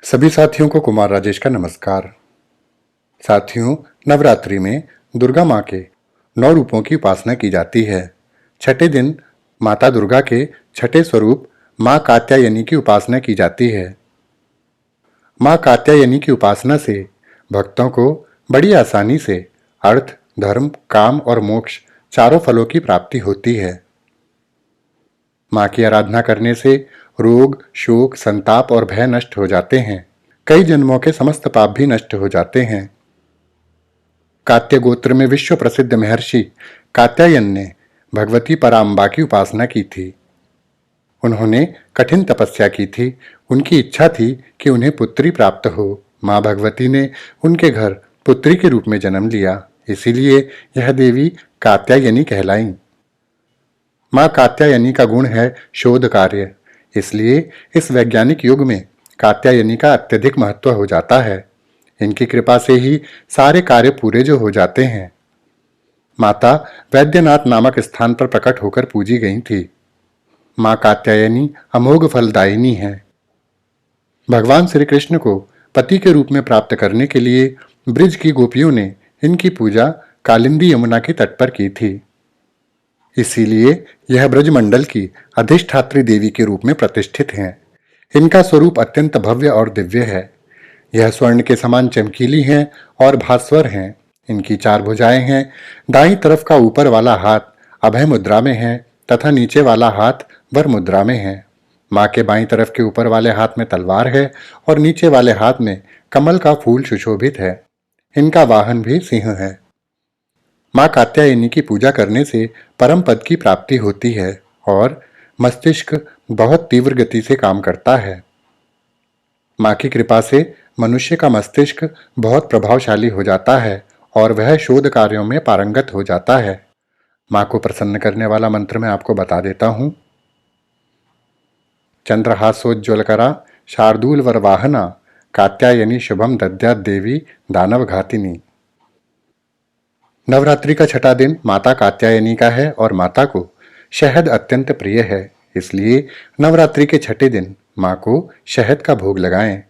सभी साथियों को कुमार राजेश का नमस्कार। साथियों, नवरात्रि में दुर्गा माँ के 9 रूपों की उपासना की जाती है। छठे दिन माता दुर्गा के छठे स्वरूप माँ कात्यायनी की उपासना की जाती है। माँ कात्यायनी की उपासना से भक्तों को बड़ी आसानी से अर्थ, धर्म, काम और मोक्ष चारों फलों की प्राप्ति होती है। माँ की आराधना करने से रोग, शोक, संताप और भय नष्ट हो जाते हैं। कई जन्मों के समस्त पाप भी नष्ट हो जाते हैं। कात्य गोत्र में विश्व प्रसिद्ध महर्षि कात्यायन ने भगवती पराम्बा की उपासना की थी। उन्होंने कठिन तपस्या की थी। उनकी इच्छा थी कि उन्हें पुत्री प्राप्त हो। माँ भगवती ने उनके घर पुत्री के रूप में जन्म लिया, इसीलिए यह देवी कात्यायनी कहलाईं। माँ कात्यायनी का गुण है शोध कार्य, इसलिए इस वैज्ञानिक युग में कात्यायनी का अत्यधिक महत्व हो जाता है। इनकी कृपा से ही सारे कार्य पूरे जो हो जाते हैं। माता वैद्यनाथ नामक स्थान पर प्रकट होकर पूजी गई थी। माँ कात्यायनी अमोघ फलदायिनी है। भगवान श्री कृष्ण को पति के रूप में प्राप्त करने के लिए ब्रिज की गोपियों ने इनकी पूजा कालिंदी यमुना के तट पर की थी। इसीलिए यह ब्रजमंडल की अधिष्ठात्री देवी के रूप में प्रतिष्ठित हैं। इनका स्वरूप अत्यंत भव्य और दिव्य है। यह स्वर्ण के समान चमकीली हैं और भास्वर हैं। इनकी 4 भुजाएं हैं। दाईं तरफ का ऊपर वाला हाथ अभय मुद्रा में है तथा नीचे वाला हाथ वर मुद्रा में है। माँ के बाईं तरफ के ऊपर वाले हाथ में तलवार है और नीचे वाले हाथ में कमल का फूल सुशोभित है। इनका वाहन भी सिंह है। माँ कात्यायनी की पूजा करने से परम पद की प्राप्ति होती है और मस्तिष्क बहुत तीव्र गति से काम करता है। माँ की कृपा से मनुष्य का मस्तिष्क बहुत प्रभावशाली हो जाता है और वह शोध कार्यों में पारंगत हो जाता है। माँ को प्रसन्न करने वाला मंत्र मैं आपको बता देता हूँ। चंद्रहासोज्ज्वलकरा शार्दूल वरवाहना कात्यायनी शुभम दद्यात् देवी दानव घातिनी। नवरात्रि का छठा दिन माता कात्यायनी का है और माता को शहद अत्यंत प्रिय है, इसलिए नवरात्रि के छठे दिन माँ को शहद का भोग लगाएं।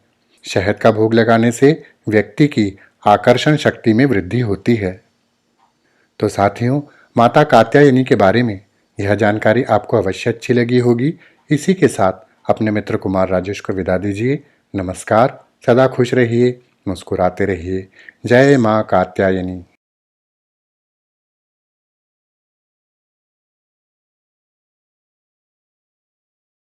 शहद का भोग लगाने से व्यक्ति की आकर्षण शक्ति में वृद्धि होती है। तो साथियों, माता कात्यायनी के बारे में यह जानकारी आपको अवश्य अच्छी लगी होगी। इसी के साथ अपने मित्र कुमार राजेश को विदा दीजिए। नमस्कार। सदा खुश रहिए, मुस्कुराते रहिए। जय माँ कात्यायनी।